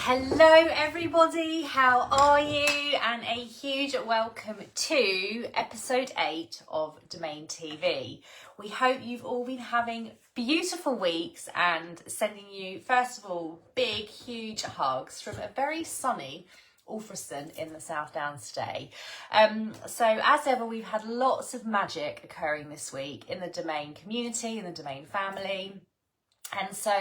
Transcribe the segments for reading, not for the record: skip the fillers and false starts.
Hello everybody, how are you? And a huge welcome to episode 8 of Domain TV. We hope you've all been having beautiful weeks and sending you, first of all, big, huge hugs from a very sunny Alfriston in the South Downs today. So as ever, we've had lots of magic occurring this week in the Domain community, in the Domain family. And so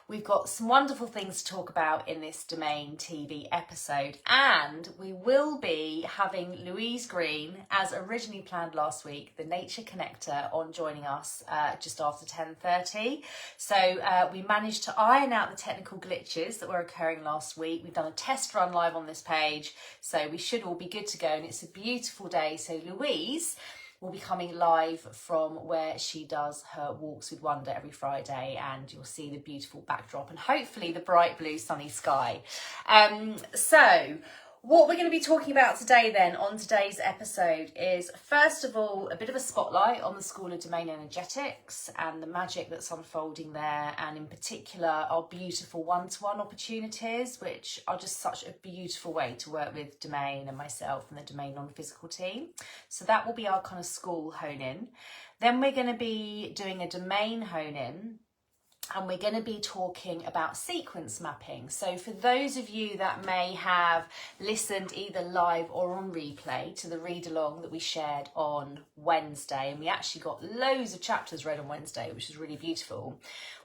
we've got some wonderful things to talk about in this Domain TV episode, and we will be having Louise Green, as originally planned last week, the Nature Connector, on joining us just after 10:30. So we managed to iron out the technical glitches that were occurring last week. We've done a test run live on this page, so we should all be good to go, and it's a beautiful day. So Louise will be coming live from where she does her walks with wonder every Friday, and you'll see the beautiful backdrop and hopefully the bright blue sunny sky. So what we're going to be talking about today then on today's episode is, first of all, a bit of a spotlight on the School of Domain Energetics and the magic that's unfolding there, and in particular our beautiful one-to-one opportunities, which are just such a beautiful way to work with Domain and myself and the Domain non-physical team. So that will be our kind of school hone-in. Then we're going to be doing a Domain hone-in, and we're going to be talking about sequence mapping. So for those of you that may have listened either live or on replay to the read along that we shared on Wednesday, and we actually got loads of chapters read on Wednesday, which is really beautiful.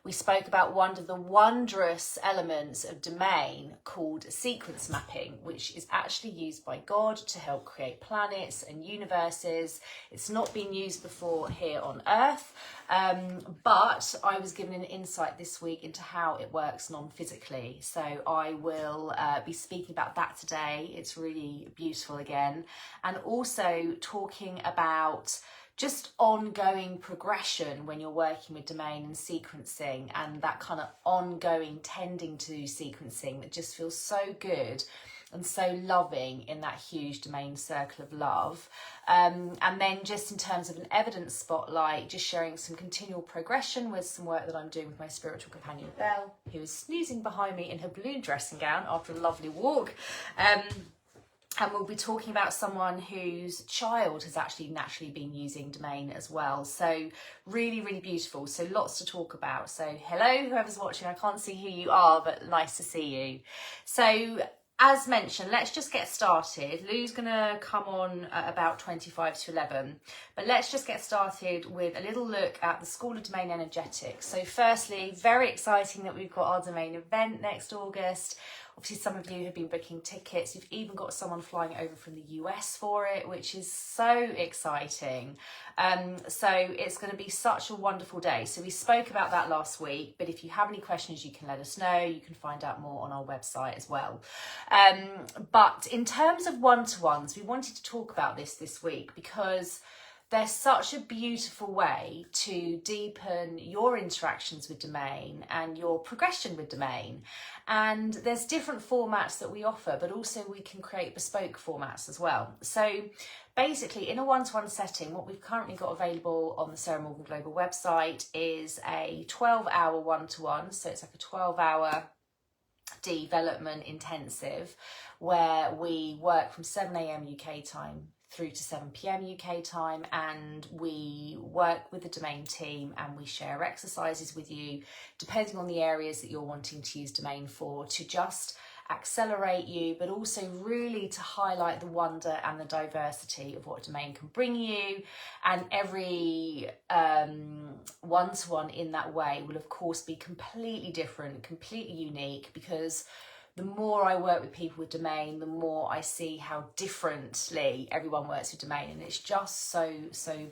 We spoke about one of the wondrous elements of Domain called sequence mapping, which is actually used by God to help create planets and universes. It's not been used before here on Earth, but I was given an insight this week into how it works non-physically. So I will be speaking about that today. It's really beautiful again. And also talking about just ongoing progression when you're working with Domain and sequencing, and that kind of ongoing tending to sequencing that just feels so good and so loving in that huge Domain circle of love. And then just in terms of an evidence spotlight, just sharing some continual progression with some work that I'm doing with my spiritual companion Belle, who is snoozing behind me in her blue dressing gown after a lovely walk. And we'll be talking about someone whose child has actually naturally been using Domain as well. So really, really beautiful. So lots to talk about. So hello, whoever's watching. I can't see who you are, but nice to see you. So as mentioned, let's just get started. Lou's going to come on at about 25 to 11. But let's just get started with a little look at the School of Domain Energetics. So firstly, very exciting that we've got our Domain event next August. Obviously, some of you have been booking tickets. You've even got someone flying over from the US for it, which is so exciting. So it's going to be such a wonderful day. So we spoke about that last week, but if you have any questions, you can let us know. You can find out more on our website as well. But in terms of one-to-ones, we wanted to talk about this week because they're such a beautiful way to deepen your interactions with Domain and your progression with Domain. And there's different formats that we offer, but also we can create bespoke formats as well. So basically, in a one-to-one setting, what we've currently got available on the Sarah Morgan Global website is a 12-hour one-to-one. So it's like a 12-hour development intensive where we work from 7 a.m. UK time through to 7 p.m. UK time, and we work with the Domain team and we share exercises with you depending on the areas that you're wanting to use Domain for, to just accelerate you, but also really to highlight the wonder and the diversity of what Domain can bring you. And every one-to-one in that way will of course be completely different, completely unique, because the more I work with people with Domain, the more I see how differently everyone works with Domain, and it's just so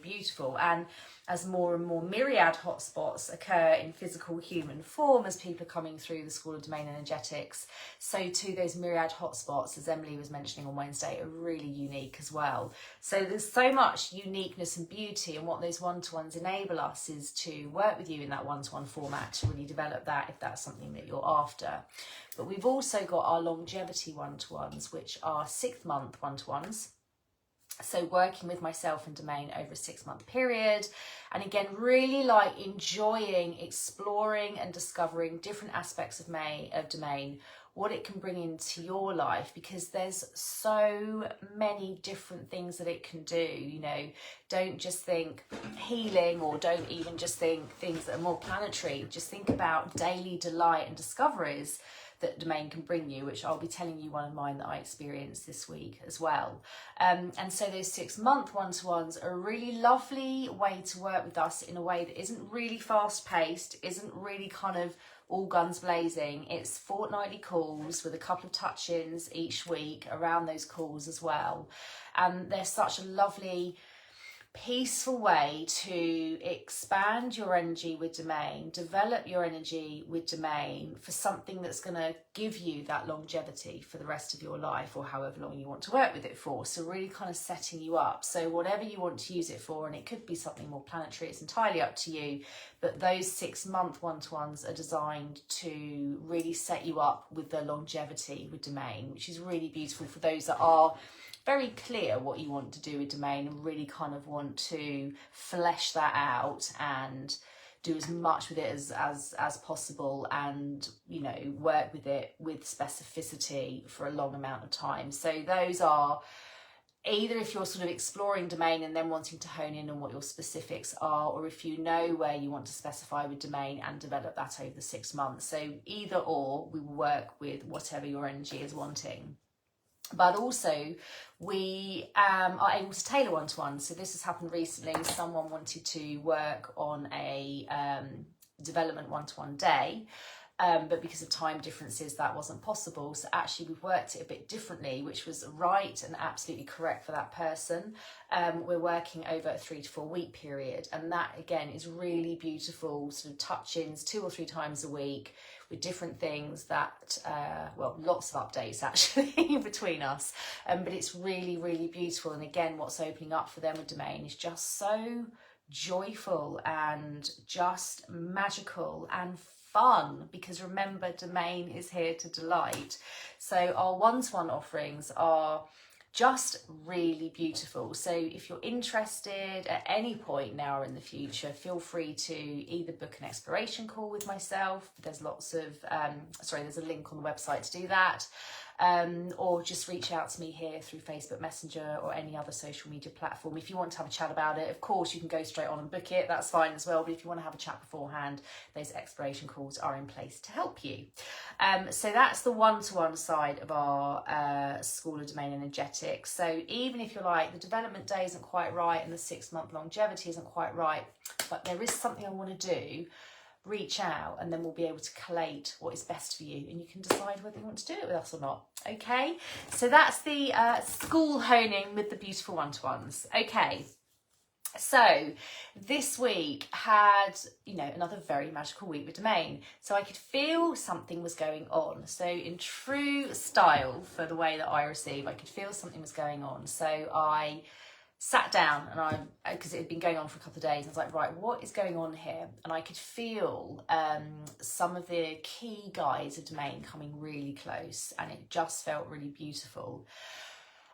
beautiful. And as more and more myriad hotspots occur in physical human form, as people are coming through the School of Domain Energetics, so too those myriad hotspots, as Emily was mentioning on Wednesday, are really unique as well. So there's so much uniqueness and beauty, and what those one-to-ones enable us is to work with you in that one-to-one format to really develop that if that's something that you're after. But we've also got our longevity one-to-ones, which are 6-month one-to-ones. So working with myself and domain over a 6-month period, and again really like enjoying exploring and discovering different aspects of domain, what it can bring into your life, because there's so many different things that it can do. You know, don't just think healing, or don't even just think things that are more planetary. Just think about daily delight and discoveries that domain can bring you, which I'll be telling you one of mine that I experienced this week as well. And so those 6-month one-to-ones are a really lovely way to work with us in a way that isn't really fast-paced, isn't really kind of all guns blazing. It's fortnightly calls with a couple of touch-ins each week around those calls as well. And they're such a lovely, peaceful way to expand your energy with domain, develop your energy with domain for something that's going to give you that longevity for the rest of your life, or however long you want to work with it for. So really kind of setting you up. So whatever you want to use it for, and it could be something more planetary, it's entirely up to you. But those 6-month one-to-ones are designed to really set you up with the longevity with domain, which is really beautiful for those that are very clear what you want to do with domain and really kind of want to flesh that out and do as much with it as possible, and, you know, work with it with specificity for a long amount of time. So those are either if you're sort of exploring domain and then wanting to hone in on what your specifics are, or if you know where you want to specify with domain and develop that over the 6 months. So either or, we will work with whatever your energy is wanting. But also we are able to tailor one-to-one. So this has happened recently. Someone wanted to work on a development one-to-one day, but because of time differences that wasn't possible. So actually we've worked it a bit differently, which was right and absolutely correct for that person. We're working over a 3 to 4 week period, and that again is really beautiful, sort of touch-ins 2 or 3 times a week with different things that, well, lots of updates actually between us, but it's really, really beautiful. And again, what's opening up for them with domain is just so joyful and just magical and fun, because remember, domain is here to delight. So our one-to-one offerings are just really beautiful. So if you're interested at any point now or in the future, feel free to either book an exploration call with myself. There's lots of, there's a link on the website to do that. Or just reach out to me here through Facebook Messenger or any other social media platform. If you want to have a chat about it, of course, you can go straight on and book it. That's fine as well. But if you want to have a chat beforehand, those exploration calls are in place to help you. So that's the one-to-one side of our School of Domain Energetics. So even if you're like, the development day isn't quite right and the 6-month longevity isn't quite right, but there is something I want to do, reach out and then we'll be able to collate what is best for you, and you can decide whether you want to do it with us or not. Okay, so that's the school honing with the beautiful one-to-ones. Okay, so this week had, you know, another very magical week with domain. So I could feel something was going on. So in true style for the way that I receive, I could feel something was going on. So I sat down and because it had been going on for a couple of days, I was like, right, what is going on here? And I could feel some of the key guides of domain coming really close, and it just felt really beautiful.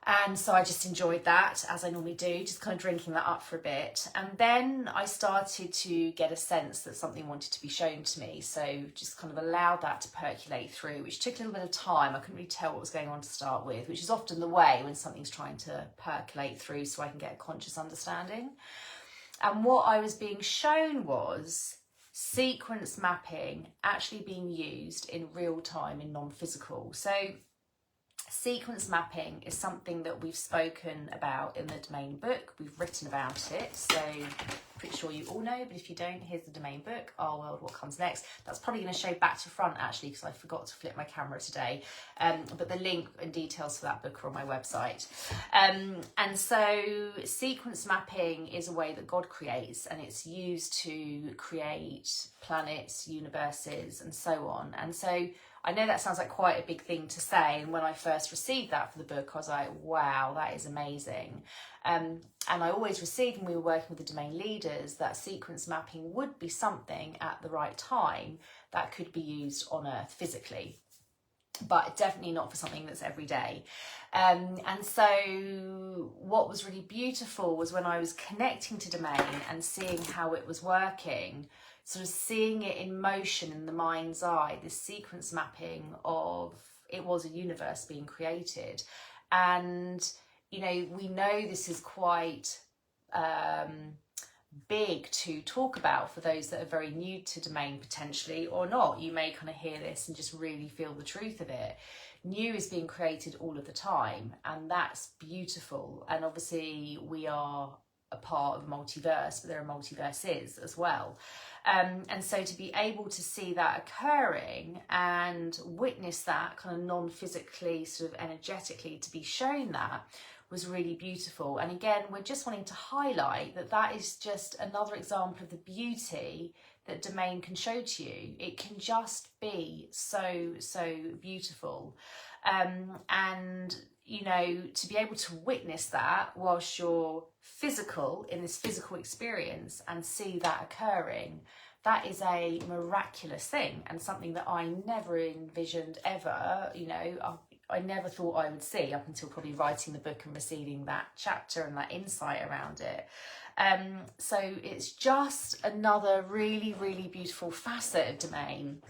And so I just enjoyed that, as I normally do, just kind of drinking that up for a bit. And then I started to get a sense that something wanted to be shown to me. So just kind of allowed that to percolate through, which took a little bit of time. I couldn't really tell what was going on to start with, which is often the way when something's trying to percolate through so I can get a conscious understanding. And what I was being shown was sequence mapping actually being used in real time in non-physical. So sequence mapping is something that we've spoken about in the domain book. We've written about it, so pretty sure you all know, but if you don't, here's the domain book, Our World, What Comes Next. That's probably going to show back to front actually, because I forgot to flip my camera today, but the link and details for that book are on my website. And so sequence mapping is a way that God creates, and it's used to create planets, universes, and so on. And so I know that sounds like quite a big thing to say, and when I first received that for the book, I was like, wow, that is amazing. And I always received, when we were working with the domain leaders, that sequence mapping would be something at the right time that could be used on Earth physically. but definitely not for something that's every day. And so what was really beautiful was when I was connecting to Domain and seeing how it was working, sort of seeing it in motion in the mind's eye, this sequence mapping of it was a universe being created. And, you know, we know this is quite big to talk about for those that are very new to Domain potentially, or not. You may kind of hear this and just really feel the truth of it. New is being created all of the time, and that's beautiful. And obviously we are a part of a multiverse, but there are multiverses as well. And so to be able to see that occurring and witness that kind of non-physically, sort of energetically, to be shown that was really beautiful. And again, we're just wanting to highlight that that is just another example of the beauty that Domain can show to you. It can just be so, so beautiful. And, you know, to be able to witness that whilst you're physical, in this physical experience, and see that occurring, that is a miraculous thing, and something that I never envisioned ever, you know, I never thought I would see up until probably writing the book and receiving that chapter and that insight around it. So it's just another really, really beautiful facet of Domain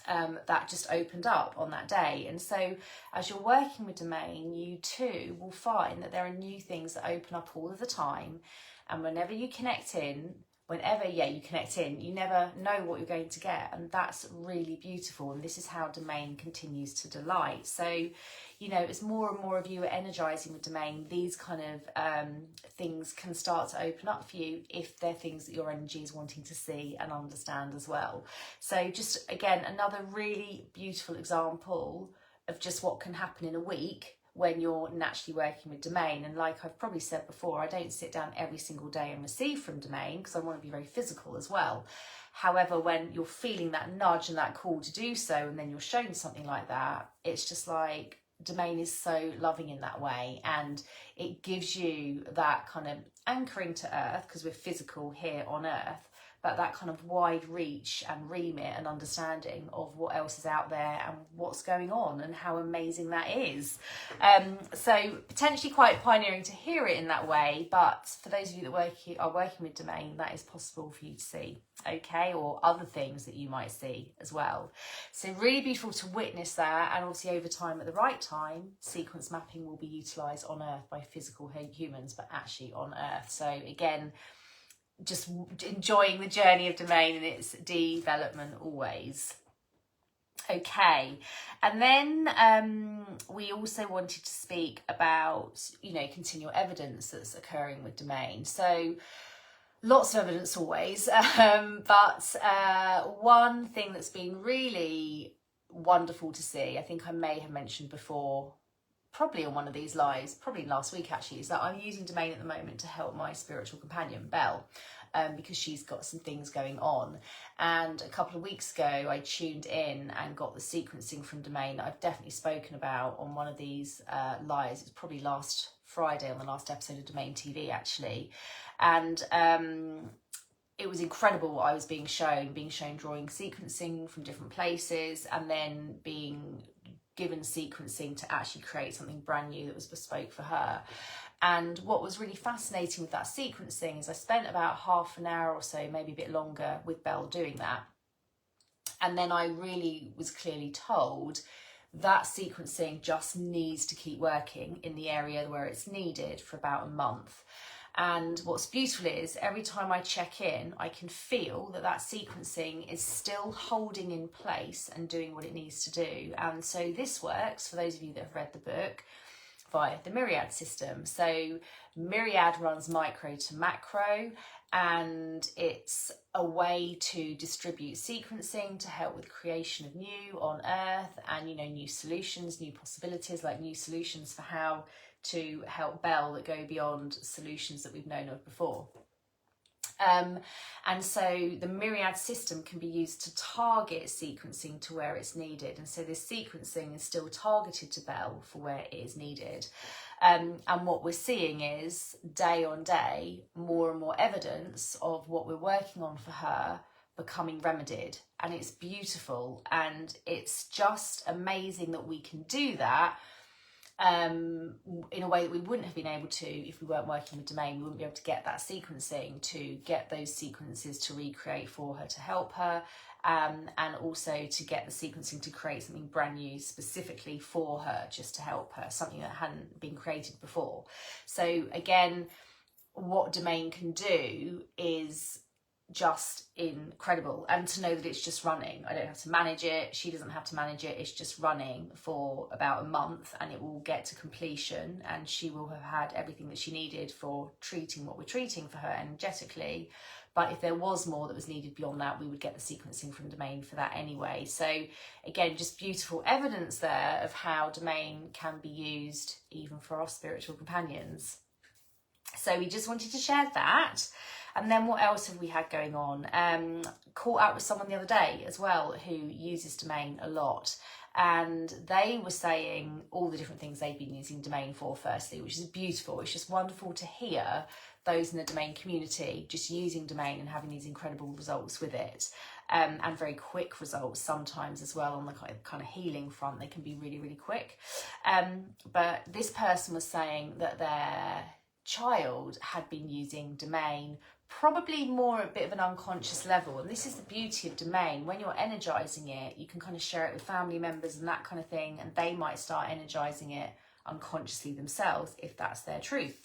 that just opened up on that day. And so as you're working with Domain, you too will find that there are new things that open up all of the time. And whenever you connect in, you connect in, you never know what you're going to get. And that's really beautiful. And this is how Domain continues to delight. So, you know, as more and more of you are energizing with Domain, these kind of things can start to open up for you if they're things that your energy is wanting to see and understand as well. So just, again, another really beautiful example of just what can happen in a week when you're naturally working with Domain. And like I've probably said before, I don't sit down every single day and receive from Domain because I want to be very physical as well. However, when you're feeling that nudge and that call to do so, and then you're shown something like that, it's just like Domain is so loving in that way, and it gives you that kind of anchoring to earth because we're physical here on earth, but that kind of wide reach and remit and understanding of what else is out there and what's going on and how amazing that is. So potentially quite pioneering to hear it in that way, but for those of you that are working with Domain, that is possible for you to see, okay, or other things that you might see as well. So really beautiful to witness that, and obviously over time, at the right time, sequence mapping will be utilised on Earth by physical humans, but actually on Earth. So again, just enjoying the journey of Domain and its development always. Okay, and then we also wanted to speak about, you know, continual evidence that's occurring with Domain. So lots of evidence always, but one thing that's been really wonderful to see, I think I may have mentioned before, probably on one of these lives, probably last week actually, is that I'm using Domain at the moment to help my spiritual companion, Belle, because she's got some things going on. And a couple of weeks ago, I tuned in and got the sequencing from Domain that I've definitely spoken about on one of these lives. It's probably last Friday on the last episode of Domain TV, actually. And it was incredible what I was being shown drawing sequencing from different places, and then being given sequencing to actually create something brand new that was bespoke for her. And what was really fascinating with that sequencing is I spent about half an hour or so, maybe a bit longer, with Belle doing that. And then I really was clearly told that sequencing just needs to keep working in the area where it's needed for about a month. And what's beautiful is every time I check in, I can feel that that sequencing is still holding in place and doing what it needs to do. And so this works, for those of you that have read the book, via the Myriad system. So Myriad runs micro to macro, and it's a way to distribute sequencing to help with creation of new on Earth, and, you know, new solutions, new possibilities, like new solutions for how to help Belle that go beyond solutions that we've known of before. And so the Myriad system can be used to target sequencing to where it's needed. And so this sequencing is still targeted to Belle for where it is needed. And what we're seeing is, day on day, more and more evidence of what we're working on for her becoming remedied, and it's beautiful, and it's just amazing that we can do that in a way that we wouldn't have been able to if we weren't working with domain. We wouldn't be able to get that sequencing, to get those sequences to recreate for her, to help her, and also to get the sequencing to create something brand new specifically for her, just to help her, something that hadn't been created before. So again, what domain can do is just incredible, and to know that it's just running. I don't have to manage it, she doesn't have to manage it, it's just running for about a month, and it will get to completion, and she will have had everything that she needed for treating what we're treating for her energetically. But if there was more that was needed beyond that, we would get the sequencing from domain for that anyway. So again, just beautiful evidence there of how domain can be used even for our spiritual companions. So we just wanted to share that. And then what else have we had going on? Caught up with someone the other day as well who uses domain a lot, and they were saying all the different things they've been using domain for, firstly, which is beautiful. It's just wonderful to hear those in the domain community just using domain and having these incredible results with it, and very quick results sometimes as well. On the kind of healing front, they can be really, really quick. But this person was saying that their child had been using domain probably more a bit of an unconscious level, and this is the beauty of domain. When you're energizing it, you can kind of share it with family members and that kind of thing, and they might start energizing it unconsciously themselves if that's their truth.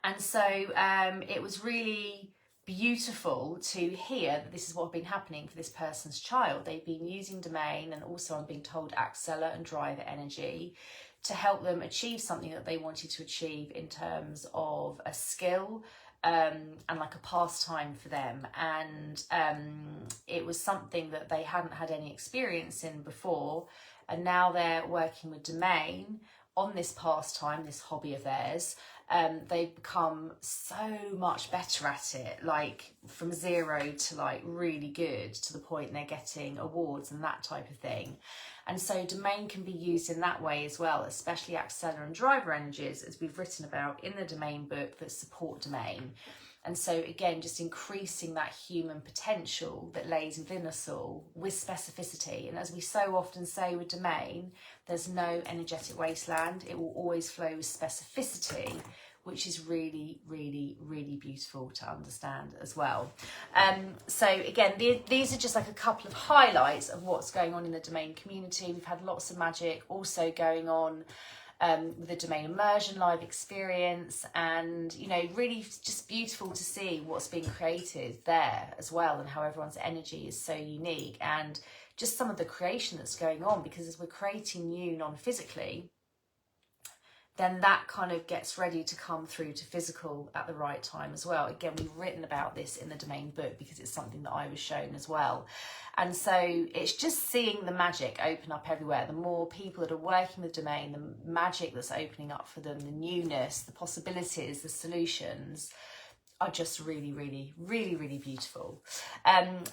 And so it was really beautiful to hear that this is what had been happening for this person's child. They've been using domain, and also I'm being told Acceler and Driver energy, to help them achieve something that they wanted to achieve in terms of a skill, and like a pastime for them. And it was something that they hadn't had any experience in before, and now they're working with domain on this pastime, this hobby of theirs. They've become so much better at it, like from zero to like really good, to the point they're getting awards and that type of thing. And so domain can be used in that way as well, especially Acceler and Driver energies, as we've written about in the domain book, that support domain. And so again, just increasing that human potential that lays within us all with specificity. And as we so often say with domain, there's no energetic wasteland. It will always flow with specificity, which is really, really, really beautiful to understand as well. So again, these are just like a couple of highlights of what's going on in the domain community. We've had lots of magic also going on with the domain immersion live experience, and you know, really just beautiful to see what's being created there as well, and how everyone's energy is so unique, and just some of the creation that's going on, because as we're creating new non-physically, then that kind of gets ready to come through to physical at the right time as well. Again, we've written about this in the domain book because it's something that I was shown as well. And so it's just seeing the magic open up everywhere. The more people that are working with domain, the magic that's opening up for them, the newness, the possibilities, the solutions are just really, really, really, really beautiful.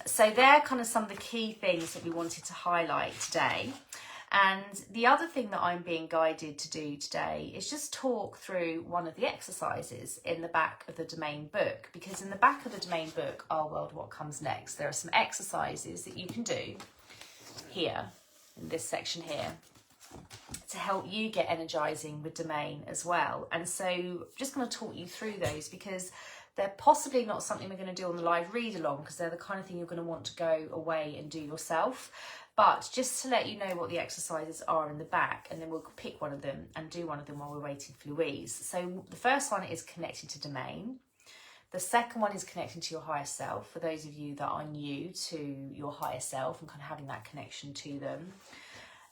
So they're kind of some of the key things that we wanted to highlight today. And the other thing that I'm being guided to do today is just talk through one of the exercises in the back of the domain book, because in the back of the domain book, Our World, What Comes Next, there are some exercises that you can do here, in this section here, to help you get energizing with domain as well. And so I'm just going to talk you through those, because they're possibly not something we're going to do on the live read along, because they're the kind of thing you're going to want to go away and do yourself. But just to let you know what the exercises are in the back, and then we'll pick one of them and do one of them while we're waiting for Louise. So the first one is connecting to domain. The second one is connecting to your higher self, for those of you that are new to your higher self and kind of having that connection to them.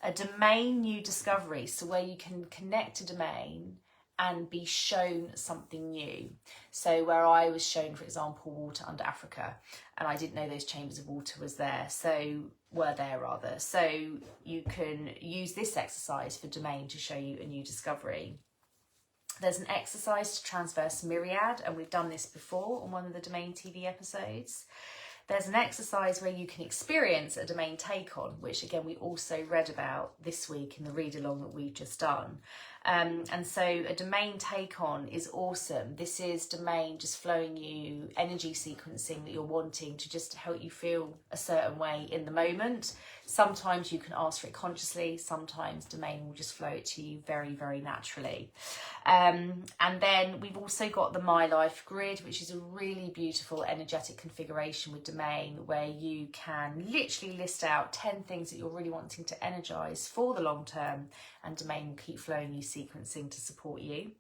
A domain new discovery, so where you can connect to domain and be shown something new. So where I was shown, for example, water under Africa, and I didn't know those chambers of water were there. So you can use this exercise for domain to show you a new discovery. There's an exercise to transverse myriad, and we've done this before on one of the domain TV episodes. There's an exercise where you can experience a domain take-on, which again we also read about this week in the read-along that we've just done. And so a domain take on is awesome. This is domain just flowing you energy sequencing that you're wanting to just help you feel a certain way in the moment. Sometimes you can ask for it consciously, sometimes domain will just flow it to you very, very naturally. And then we've also got the My Life Grid, which is a really beautiful energetic configuration with domain, where you can literally list out 10 things that you're really wanting to energize for the long term, and domain will keep flowing you sequencing to support you.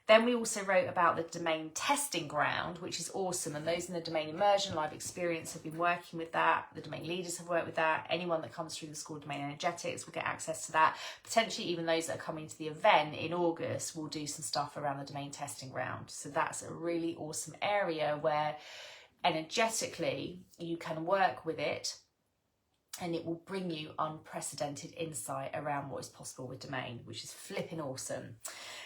Then we also wrote about the domain testing ground, which is awesome. And those in the domain immersion live experience have been working with that. The domain leaders have worked with that. Anyone that comes through the School of Domain Energetics will get access to that. Potentially even those that are coming to the event in August will do some stuff around the domain testing ground. So that's a really awesome area where energetically you can work with it, and it will bring you unprecedented insight around what is possible with domain, which is flipping awesome.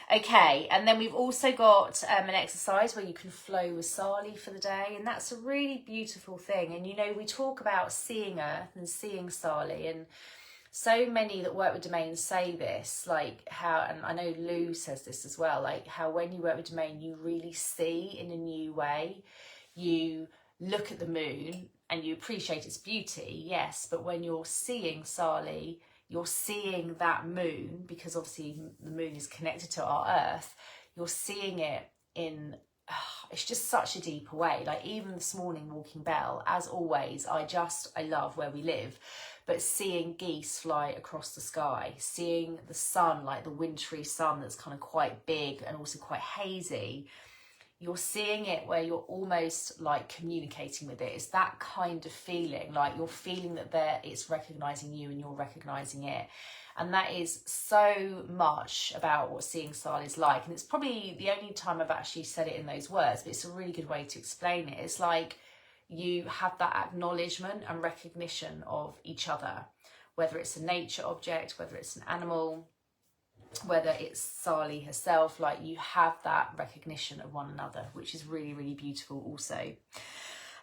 Okay, and then we've also got an exercise where you can flow with Sali for the day, and that's a really beautiful thing. And you know, we talk about seeing Earth and seeing Sali, and so many that work with domain say this, like how, and I know Lou says this as well, like how when you work with domain, you really see in a new way. You look at the moon and you appreciate its beauty, yes, but when you're seeing Sali, you're seeing that moon, because obviously the moon is connected to our Earth, you're seeing it in, it's just such a deeper way. Like even this morning walking Bell, as always, I love where we live, but seeing geese fly across the sky, seeing the sun, like the wintry sun that's kind of quite big and also quite hazy, you're seeing it where you're almost like communicating with it. It's that kind of feeling, like you're feeling that it's recognizing you and you're recognizing it. And that is so much about what seeing Sali is like. And it's probably the only time I've actually said it in those words, but it's a really good way to explain it. It's like you have that acknowledgement and recognition of each other, whether it's a nature object, whether it's an animal, whether it's Sali herself, like you have that recognition of one another, which is really, really beautiful also.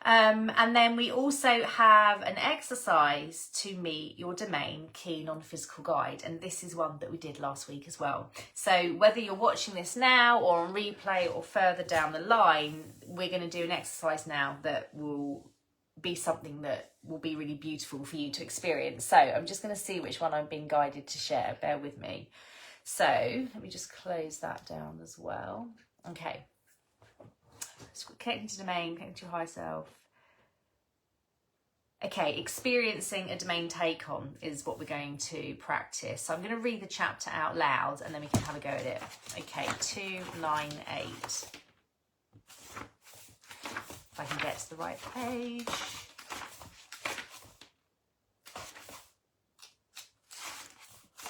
And then we also have an exercise to meet your domain key non-physical guide, and this is one that we did last week as well. So whether you're watching this now or on replay or further down the line, we're going to do an exercise now that will be something that will be really beautiful for you to experience. So I'm just going to see which one I'm being guided to share. Bear with me. So let me just close that down as well. Okay. So connecting to domain, connecting to your higher self. Okay, experiencing a domain take-on is what we're going to practice. So I'm going to read the chapter out loud and then we can have a go at it. Okay, 298. If I can get to the right page.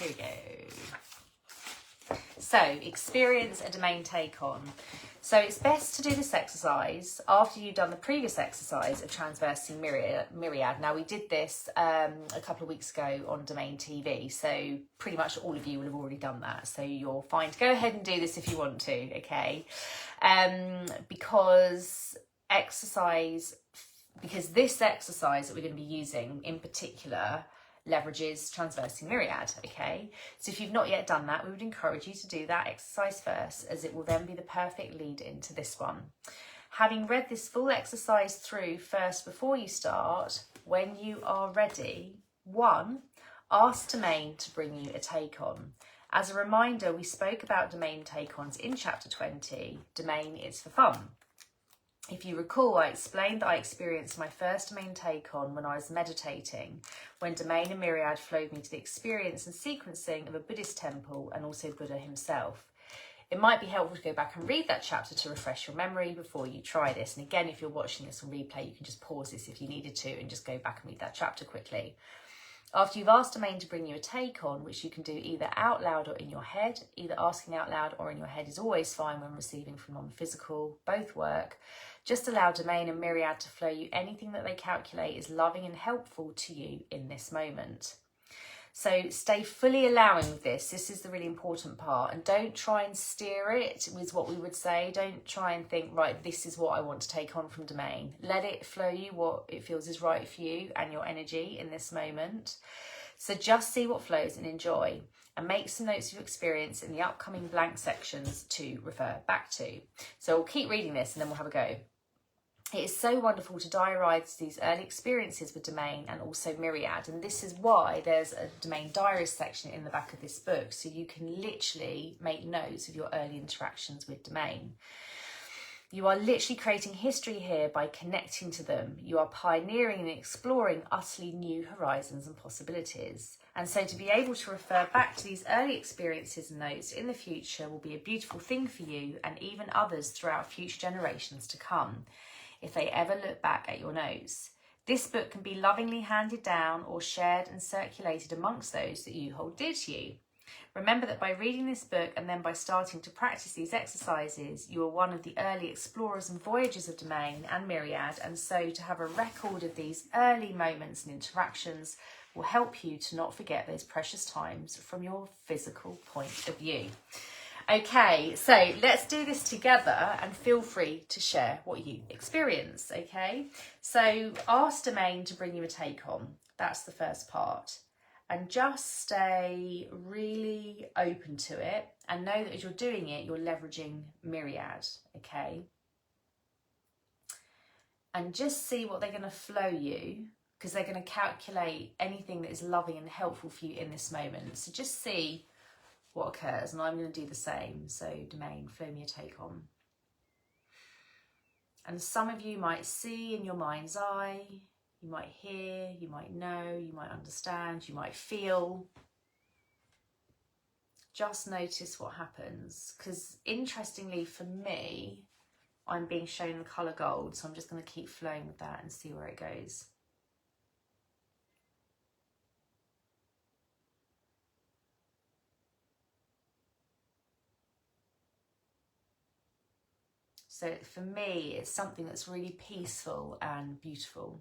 Here we go. So, experience a domain take-on. So it's best to do this exercise after you've done the previous exercise of transversing myriad. Now, we did this a couple of weeks ago on Domain TV, so pretty much all of you will have already done that. So you're fine to go ahead and do this if you want to, okay? Because this exercise that we're going to be using in particular leverages transversing myriad, okay? So if you've not yet done that, we would encourage you to do that exercise first, as it will then be the perfect lead into this one. Having read this full exercise through first before you start, when you are ready, 1, ask Domain to bring you a take-on. As a reminder, we spoke about domain take-ons in chapter 20. Domain is for fun. If you recall, I explained that I experienced my first domain take-on when I was meditating, when domain and myriad flowed me to the experience and sequencing of a Buddhist temple and also Buddha himself. It might be helpful to go back and read that chapter to refresh your memory before you try this. And again, if you're watching this on replay, you can just pause this if you needed to and just go back and read that chapter quickly. After you've asked Domain to bring you a take-on, which you can do either out loud or in your head, either asking out loud or in your head is always fine when receiving from non-physical, both work. Just allow Domain and myriad to flow you anything that they calculate is loving and helpful to you in this moment. So stay fully allowing with this. This is the really important part. And don't try and steer it, is what we would say. Don't try and think, right, this is what I want to take on from Domain. Let it flow you what it feels is right for you and your energy in this moment. So just see what flows and enjoy, and make some notes of your experience in the upcoming blank sections to refer back to. So we'll keep reading this and then we'll have a go. It is so wonderful to diarise these early experiences with Domain and also Myriad, and this is why there's a Domain diaries section in the back of this book, so you can literally make notes of your early interactions with Domain. You are literally creating history here by connecting to them. You are pioneering and exploring utterly new horizons and possibilities. And so to be able to refer back to these early experiences and notes in the future will be a beautiful thing for you and even others throughout future generations to come, if they ever look back at your notes. This book can be lovingly handed down or shared and circulated amongst those that you hold dear to you. Remember that by reading this book and then by starting to practice these exercises, you are one of the early explorers and voyagers of Domain and Myriad, and so to have a record of these early moments and interactions will help you to not forget those precious times from your physical point of view. Okay, so let's do this together and feel free to share what you experience, okay? So ask Domain to bring you a take on. That's the first part. And just stay really open to it and know that as you're doing it, you're leveraging Myriad, okay? And just see what they're going to flow you, because they're going to calculate anything that is loving and helpful for you in this moment. So just see what occurs, and I'm going to do the same. So Domain, flow me a take on. And some of you might see in your mind's eye, you might hear, you might know, you might understand, you might feel. Just notice what happens, because interestingly for me, I'm being shown the colour gold, so I'm just going to keep flowing with that and see where it goes. So for me, it's something that's really peaceful and beautiful.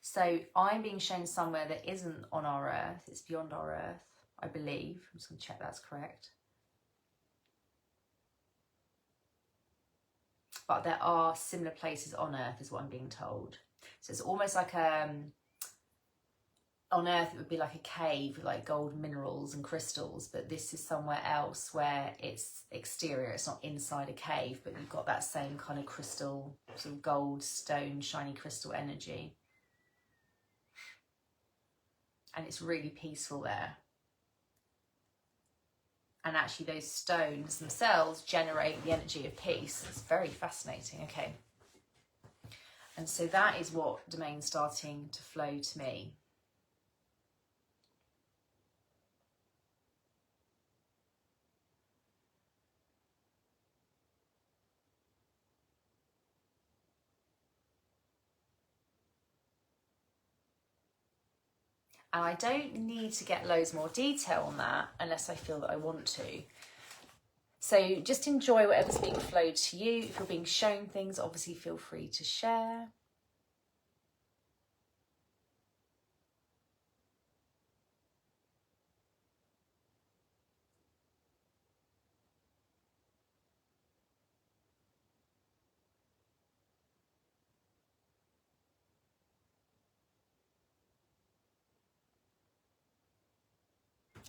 So I'm being shown somewhere that isn't on our Earth, it's beyond our Earth, I believe. I'm just going to check that's correct. But there are similar places on Earth, is what I'm being told. So it's almost like on Earth it would be like a cave with like gold minerals and crystals, but this is somewhere else where it's exterior, it's not inside a cave, but you've got that same kind of crystal, sort of gold, stone, shiny crystal energy. And it's really peaceful there. And actually those stones themselves generate the energy of peace. It's very fascinating, okay. And so that is what Domain's starting to flow to me. And I don't need to get loads more detail on that unless I feel that I want to. So just enjoy whatever's being flowed to you. If you're being shown things, obviously feel free to share.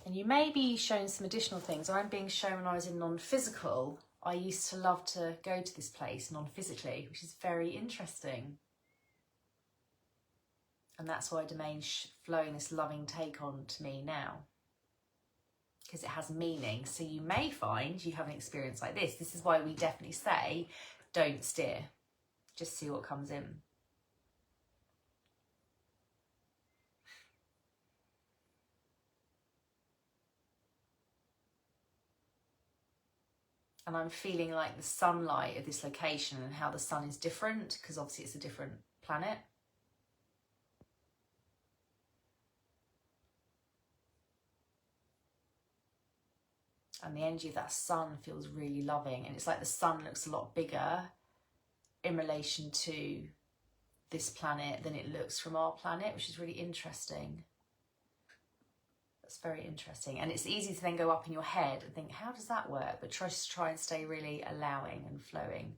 And you may be shown some additional things. I'm being shown when I was in non-physical. I used to love to go to this place non-physically, which is very interesting. And that's why Domain's flowing this loving take on to me now, because it has meaning. So you may find you have an experience like this. This is why we definitely say, don't steer. Just see what comes in. And I'm feeling like the sunlight of this location and how the sun is different, because obviously it's a different planet. And the energy of that sun feels really loving. And it's like the sun looks a lot bigger in relation to this planet than it looks from our planet, which is really interesting. That's very interesting. And it's easy to then go up in your head and think, how does that work? But try and stay really allowing and flowing.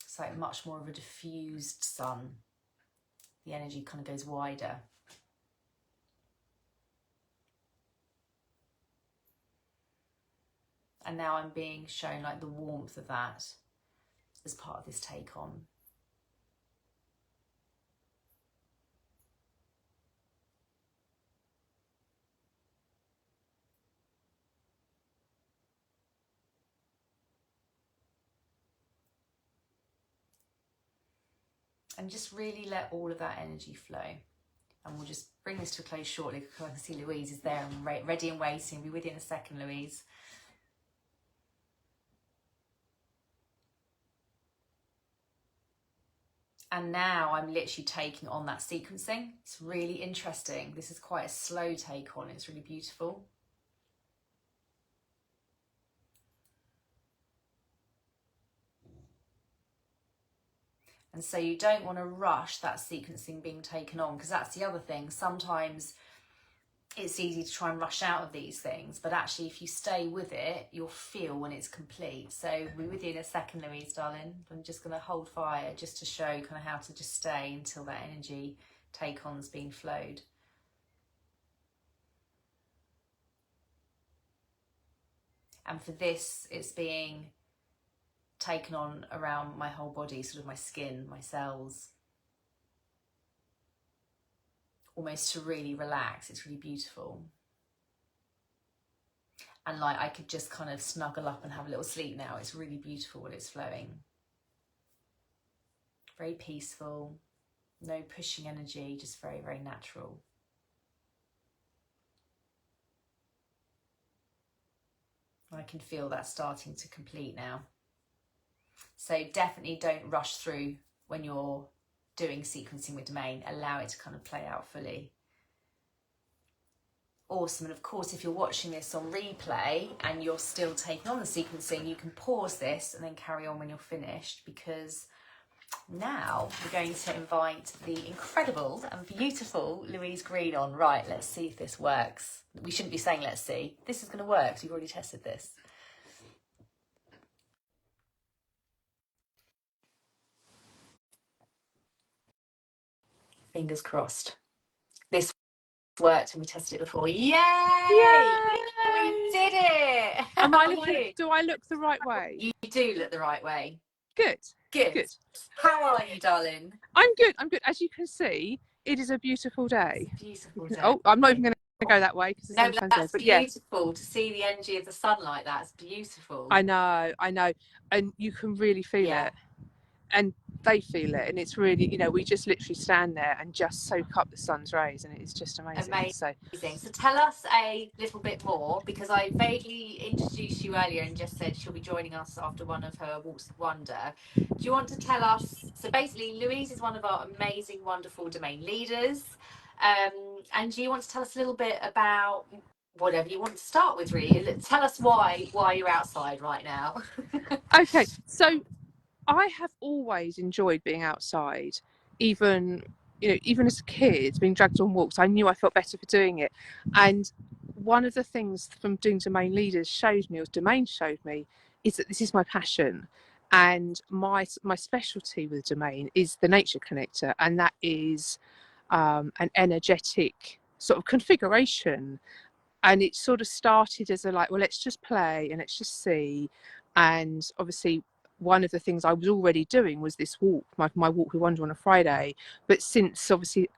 It's like much more of a diffused sun. The energy kind of goes wider. And now I'm being shown like the warmth of that as part of this take on. And just really let all of that energy flow. And we'll just bring this to a close shortly because I can see Louise is there and ready and waiting. Be with you in a second, Louise. And now I'm literally taking on that sequencing. It's really interesting. This is quite a slow take on. It's really beautiful. And so you don't want to rush that sequencing being taken on, because that's the other thing. Sometimes it's easy to try and rush out of these things, but actually if you stay with it, you'll feel when it's complete. So we'll be with you in a second, Louise, darling. I'm just going to hold fire just to show kind of how to just stay until that energy take on's been flowed. And for this, it's being taken on around my whole body, sort of my skin, my cells, almost to really relax. It's really beautiful. And like I could just kind of snuggle up and have a little sleep now. It's really beautiful when it's flowing. Very peaceful, no pushing energy, just very, very natural. I can feel that starting to complete now. So definitely don't rush through when you're doing sequencing with Domain. Allow it to kind of play out fully. Awesome. And of course, if you're watching this on replay and you're still taking on the sequencing, you can pause this and then carry on when you're finished, because now we're going to invite the incredible and beautiful Louise Green on. Right, let's see if this works. We shouldn't be saying let's see. This is going to work, so you've already tested this. Fingers crossed. This worked and we tested it before. Yay! Yay! We did it! Do I look the right way? You do look the right way. Good. How are you, darling? I'm good. As you can see, it is a beautiful day. It's a beautiful day. Oh, I'm not even going to go that way because the sun shines that's there. But beautiful to see the energy of the sun like that. It's beautiful. I know, and you can really feel it, and they feel it, and it's really, we just literally stand there and just soak up the sun's rays, and it's just amazing. So tell us a little bit more, because I vaguely introduced you earlier and just said she'll be joining us after one of her walks of wonder. Do you want to tell us? So basically, Louise is one of our amazing, wonderful Domain leaders, and do you want to tell us a little bit about whatever you want to start with? Really, tell us why you're outside right now. Okay, so I have always enjoyed being outside, even as a kid, being dragged on walks. I knew I felt better for doing it. And one of the things from doing Domain Leaders showed me, is that this is my passion. And my specialty with Domain is the nature connector, and that is an energetic sort of configuration. And it sort of started as let's just play and let's just see. And obviously one of the things I was already doing was this walk, my walk with Wonder on a Friday. But since obviously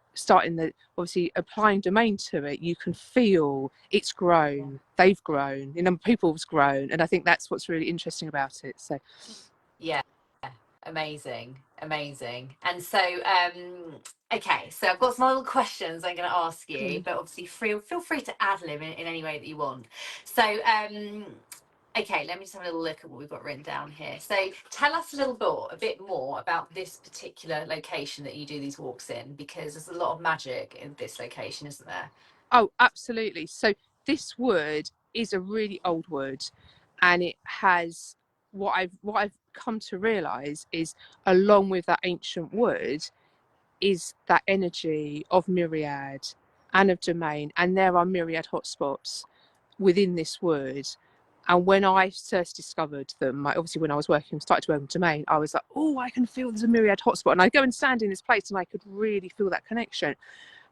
applying Domain to it, you can feel it's grown. They've grown, people's grown, and I think that's what's really interesting about it. So amazing. And so okay, so I've got some little questions I'm going to ask you, but obviously feel free to ad-lib in any way that you want. So okay, let me just have a little look at what we've got written down here. So tell us a bit more about this particular location that you do these walks in, because there's a lot of magic in this location, isn't there? Oh, absolutely. So this wood is a really old wood, and it has what I've come to realise is, along with that ancient wood, is that energy of myriad and of domain, and there are myriad hotspots within this word. And when I first discovered them, obviously when I was started to work with domain, I was like, oh, I can feel there's a myriad hotspot, and I go and stand in this place and I could really feel that connection.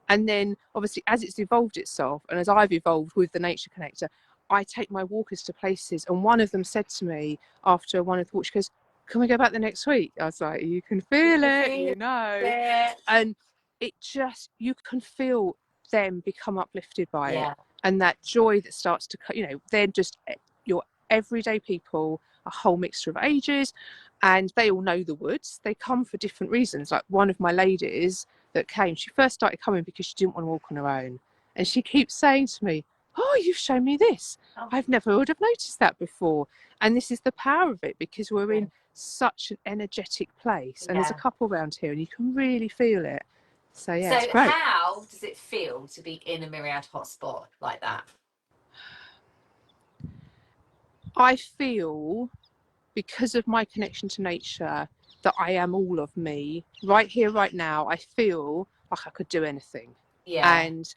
And then obviously as it's evolved itself, and as I've evolved with the nature connector, I take my walkers to places. And one of them said to me after one of the walks, she goes, can we go back the next week? I was like, you can feel it, you know. And it just, you can feel them become uplifted by it. And that joy that starts to, you know, they're just your everyday people, a whole mixture of ages, and they all know the woods. They come for different reasons. Like one of my ladies that came, she first started coming because she didn't want to walk on her own. And she keeps saying to me, oh, you've shown me this. I've never would have noticed that before. And this is the power of it, because we're in such an energetic place. And there's a couple around here and you can really feel it. So yeah, it's great. How does it feel to be in a myriad hotspot like that? I feel, because of my connection to nature, that I am all of me. Right here, right now, I feel like I could do anything. And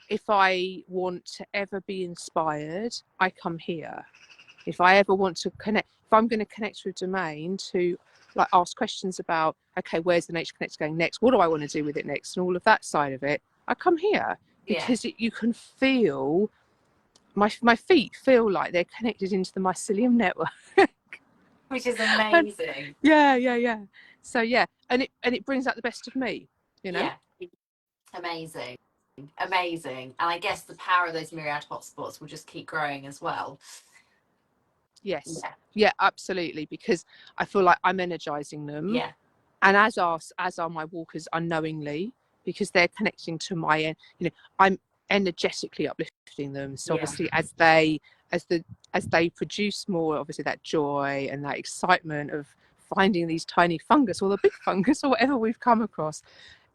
if I want to ever be inspired, I come here. If I ever want to connect, if I'm going to connect with domain to like ask questions about, okay, where's the nature connector going next? What do I want to do with it next? And all of that side of it, I come here because you can feel, my feet feel like they're connected into the mycelium network. Which is amazing. Yeah. So yeah, and it brings out the best of me, you know. Amazing. And I guess the power of those myriad hotspots will just keep growing as well. Yeah, absolutely, because I feel like I'm energizing them, and as are my walkers unknowingly, because they're connecting to my, you know, I'm energetically uplifting them. So obviously as they produce more, obviously that joy and that excitement of finding these tiny fungus or the big fungus or whatever we've come across,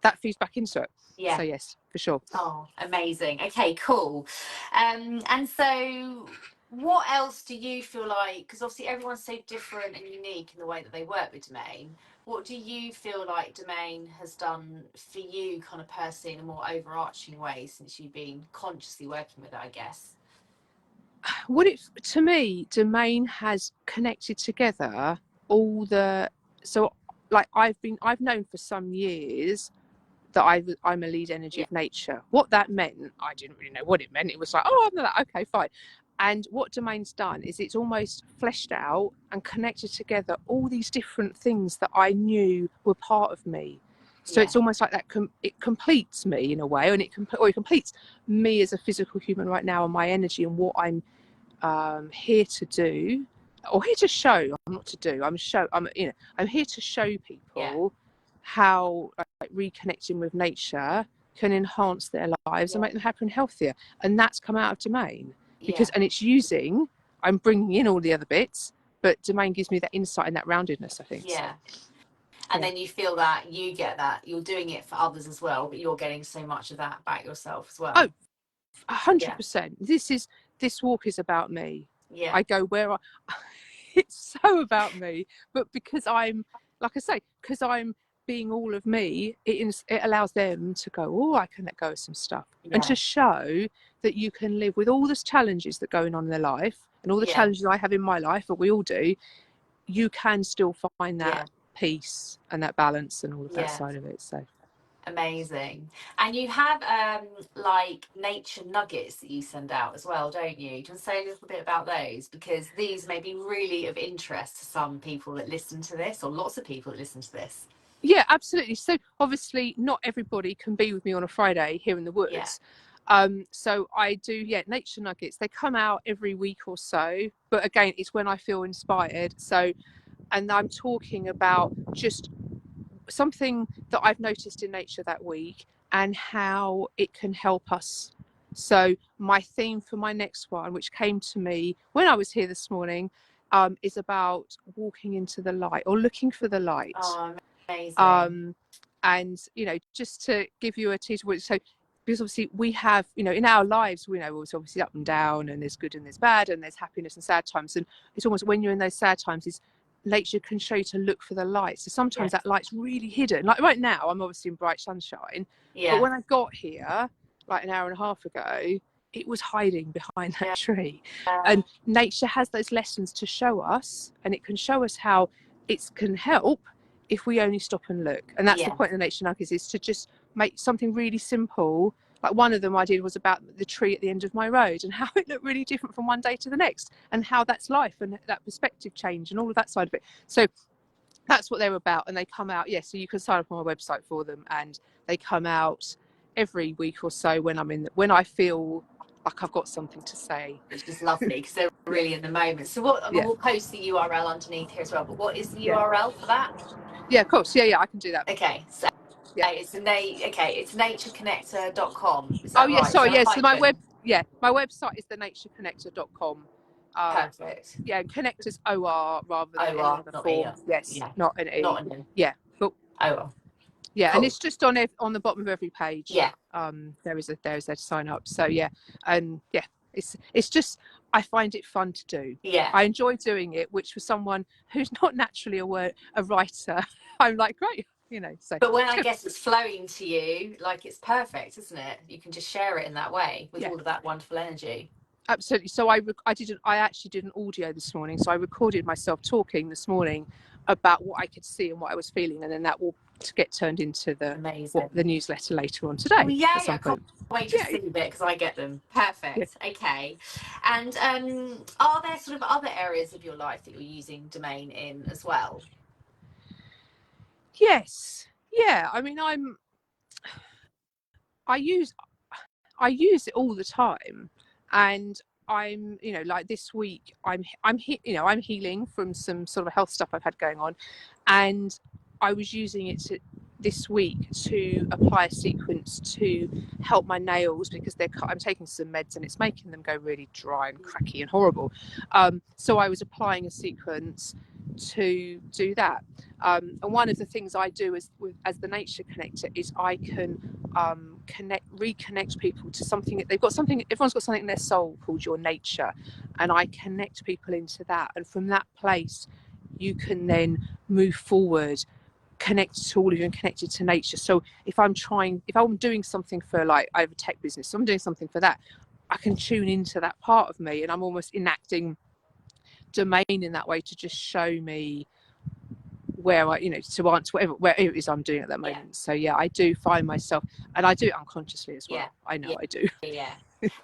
that feeds back into it. So yes, for sure. Oh, amazing. Okay, cool. And so what else do you feel like, because obviously everyone's so different and unique in the way that they work with domain, what do you feel like domain has done for you kind of personally in a more overarching way since you've been consciously working with it, I guess? To me, domain has connected together all the, so like I've known for some years that I'm a lead energy of nature. What that meant, I didn't really know what it meant. It was like, oh, I'm that, okay, fine. And what domain's done is it's almost fleshed out and connected together all these different things that I knew were part of me. So it's almost like that it completes me in a way, and it completes me as a physical human right now, and my energy and what I'm here to do, or here to show. I'm not to do. I'm here to show people how reconnecting with nature can enhance their lives and make them happier and healthier. And that's come out of domain because, and it's using. I'm bringing in all the other bits, but domain gives me that insight and that roundedness, I think. So. And then you feel that you get that you're doing it for others as well, but you're getting so much of that back yourself as well. Oh, 100%. This walk is about me. I go where it's so about me, but because I'm, like I say, because I'm being all of me, it allows them to go, oh, I can let go of some stuff, and to show that you can live with all the challenges that are going on in their life and all the challenges I have in my life, but we all do. You can still find that peace and that balance and all of that side of it. So amazing. And you have like nature nuggets that you send out as well, don't you? Do you want to say a little bit about those, because these may be really of interest to some people that listen to this, or lots of people that listen to this? Yeah, absolutely. So obviously not everybody can be with me on a Friday here in the woods. So I do nature nuggets. They come out every week or so, but again, it's when I feel inspired. So, and I'm talking about just something that I've noticed in nature that week and how it can help us. So my theme for my next one, which came to me when I was here this morning, is about walking into the light or looking for the light. Oh, amazing. And just to give you a teaser, so because obviously we have, in our lives, we know it's obviously up and down, and there's good and there's bad, and there's happiness and sad times, and it's almost when you're in those sad times is nature can show you to look for the light. So sometimes that light's really hidden. Like right now, I'm obviously in bright sunshine, but when I got here, like an hour and a half ago, it was hiding behind that tree. And nature has those lessons to show us, and it can show us how it can help if we only stop and look. And that's the point of the nature nuggets, is to just make something really simple. Like one of them I did was about the tree at the end of my road and how it looked really different from one day to the next, and how that's life and that perspective change and all of that side of it. So that's what they're about, and they come out. So you can sign up on my website for them, and they come out every week or so when I feel like I've got something to say. Which is lovely, because they're really in the moment. So we'll post the URL underneath here as well, but what is the URL for that? Of course. I can do that. Okay, so it's natureconnector.com. Is that right? So my website is thenatureconnector.com. Perfect. Connectors OR rather than any other form. Not an E. Not an E. But cool. And it's just on the bottom of every page. There is there to sign up. So it's just, I find it fun to do. I enjoy doing it, which for someone who's not naturally a writer, I'm like, great. So. But when I guess it's flowing to you, like, it's perfect, isn't it? You can just share it in that way with all of that wonderful energy. Absolutely. So I actually did an audio this morning. So I recorded myself talking this morning about what I could see and what I was feeling, and then that will get turned into the newsletter later on today. I can't wait to see a bit, because I get them. Perfect. Okay. And are there sort of other areas of your life that you're using Domain in as well? Yes. I mean, I use it all the time, and I'm like this week I'm healing from some sort of health stuff I've had going on, and I was using it this week to apply a sequence to help my nails, because I'm taking some meds and it's making them go really dry and cracky and horrible. So I was applying a sequence to do that. And one of the things I do as the nature connector is I can reconnect people to something. Everyone's got something in their soul called your nature, and I connect people into that, and from that place you can then move forward, connected to all of you and connected to nature. So if I'm doing something for, like, I have a tech business, so I'm doing something for that, I can tune into that part of me, and I'm almost enacting Domain in that way to just show me where I, to answer whatever it is I'm doing at that moment. So I do find myself, and I do it unconsciously as well. I know I do.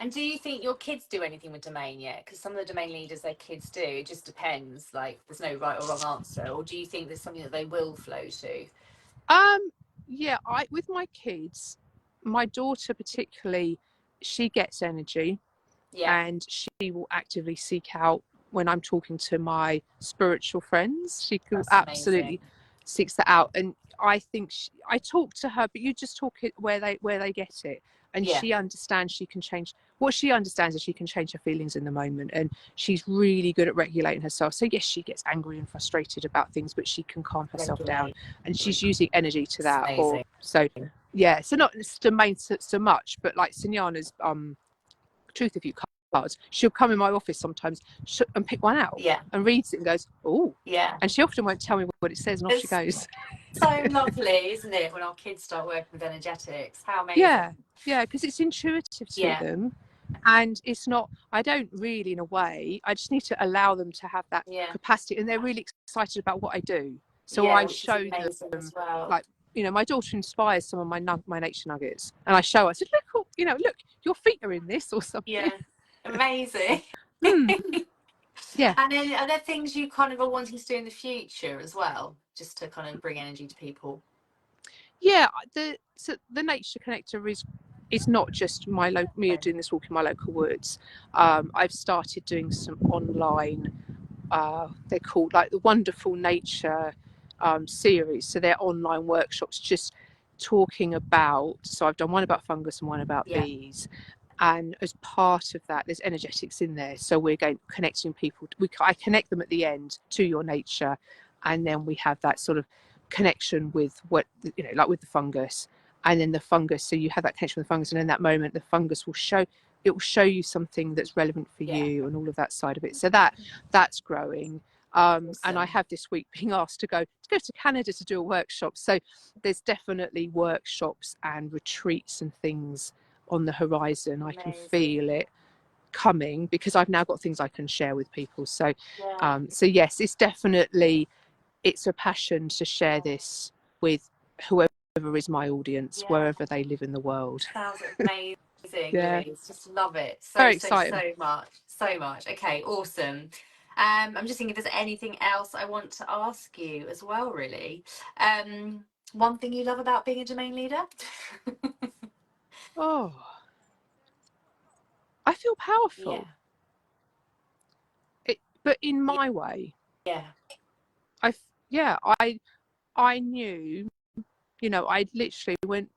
And do you think your kids do anything with Domain yet? Because some of the Domain leaders, their kids do. It just depends. Like, there's no right or wrong answer. Or do you think there's something that they will flow to? With my kids, my daughter particularly, she gets energy, and she will actively seek out when I'm talking to my spiritual friends. She absolutely seeks that out, and I think I talk to her, but you just talk it where they get it, and she understands. She can change what she understands is she can change her feelings in the moment, and she's really good at regulating herself. So yes, she gets angry and frustrated about things, but she can calm herself down, and she's using energy to that. So not Domain so much, but like Signana's Truth of You cards, she'll come in my office sometimes and pick one out and reads it and goes, oh, and she often won't tell me what it says, and off she goes. So lovely, isn't it, when our kids start working with energetics? How amazing. Because it's intuitive to them, and it's not, I don't really, in a way, I just need to allow them to have that capacity, and they're really excited about what I do. So I show them as well. Like, my daughter inspires some of my nature nuggets, and I show her. I said, look, look, your feet are in this or something. Amazing. And then are there things you kind of are wanting to do in the future as well, just to kind of bring energy to people? The nature connector is not just me doing this walk in my local woods. I've started doing some online, they're called like the Wonderful Nature series. So they're online workshops just talking about, so I've done one about fungus and one about bees, and as part of that there's energetics in there, so we're connecting people. I connect them at the end to your nature, and then we have that sort of connection with what, like with the fungus, and then the fungus, so you have that connection with the fungus, and in that moment the fungus will show you something that's relevant for you and all of that side of it. So that's growing. And I Awesome. have this week being asked to go to Canada to do a workshop. So there's definitely workshops and retreats and things on the horizon. I can feel it coming because I've now got things I can share with people. So so yes, it's a passion to share this with whoever is my audience, wherever they live in the world. Sounds amazing, Yeah. Louise. Just love it. Very So exciting. much. So much. Okay, awesome. I'm just thinking if there's anything else I want to ask you as well, really. One thing you love about being a domain leader? Oh, I feel powerful. But in my way. Yeah. I knew, I literally went,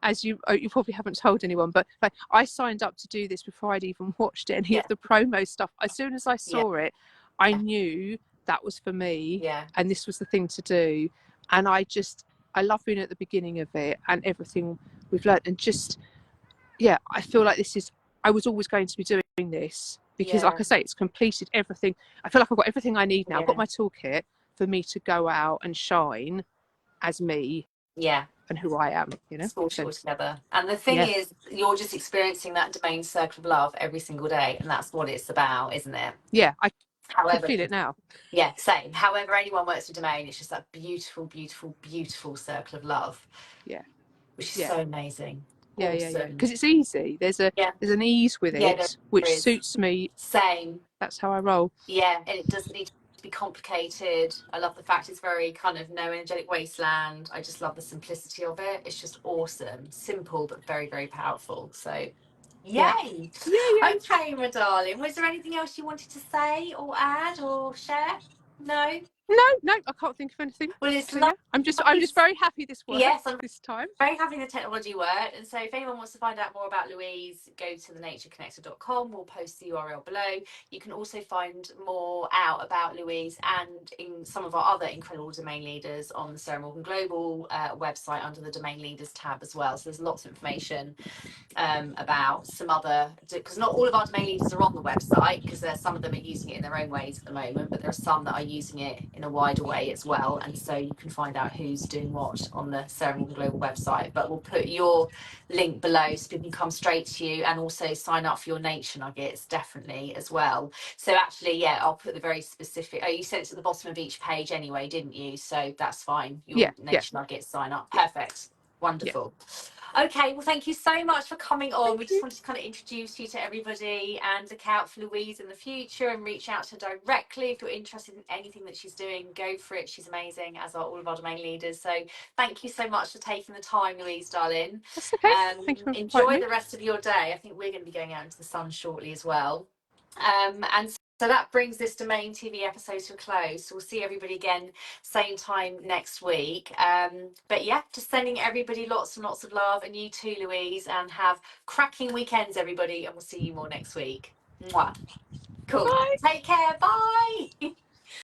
as you probably haven't told anyone, but like I signed up to do this before I'd even watched any of the promo stuff. As soon as I saw it, I knew that was for me, and this was the thing to do. And I love being at the beginning of it and everything we've learned, and I feel like I was always going to be doing this because, like I say, it's completed everything. I feel like I've got everything I need now. I've got my toolkit for me to go out and shine as me and who I am, Sport it all together. And the thing is, you're just experiencing that domain circle of love every single day, and that's what it's about, isn't it? I can feel it now. Same. However anyone works with domain, it's just that beautiful, beautiful, beautiful circle of love, which is so amazing. Awesome. Because it's easy. There's an ease with it which suits me. Same. That's how I roll. And it doesn't need to be complicated. I love the fact it's very kind of no energetic wasteland. I just love the simplicity of it. It's just awesome. Simple but very, very powerful. So yay. Okay, my darling, was there anything else you wanted to say or add or share? No, I can't think of anything. well, it's I'm just very happy this worked this time. Very happy the technology worked. And so if anyone wants to find out more about Louise, go to thenatureconnector.com. We'll post the URL below. You can also find more out about Louise and in some of our other incredible domain leaders on the Sarah Morgan Global website under the domain leaders tab as well. So there's lots of information about some other, because not all of our domain leaders are on the website, because there's some of them are using it in their own ways at the moment, but there are some that are using it in a wider way as well, and so you can find out who's doing what on the Sarah Morgan Global website. But we'll put your link below so people can come straight to you and also sign up for your nature nuggets definitely as well. So actually I'll put the very specific, you said it's at the bottom of each page anyway, didn't you? So that's fine, your nature nuggets sign up. Perfect. Wonderful. Okay, well, thank you so much for coming on. We just wanted to kind of introduce you to everybody and look out for Louise in the future and reach out to her directly. If you're interested in anything that she's doing, go for it. She's amazing, as are all of our domain leaders. So thank you so much for taking the time, Louise, darling. That's okay. Thank you for enjoy the rest of your day. I think we're going to be going out into the sun shortly as well. And so that brings this Domain TV episode to a close. So we'll see everybody again same time next week. But just sending everybody lots and lots of love, and you too, Louise, and have cracking weekends, everybody, and we'll see you more next week. Mwah. Cool. Bye. Take care. Bye.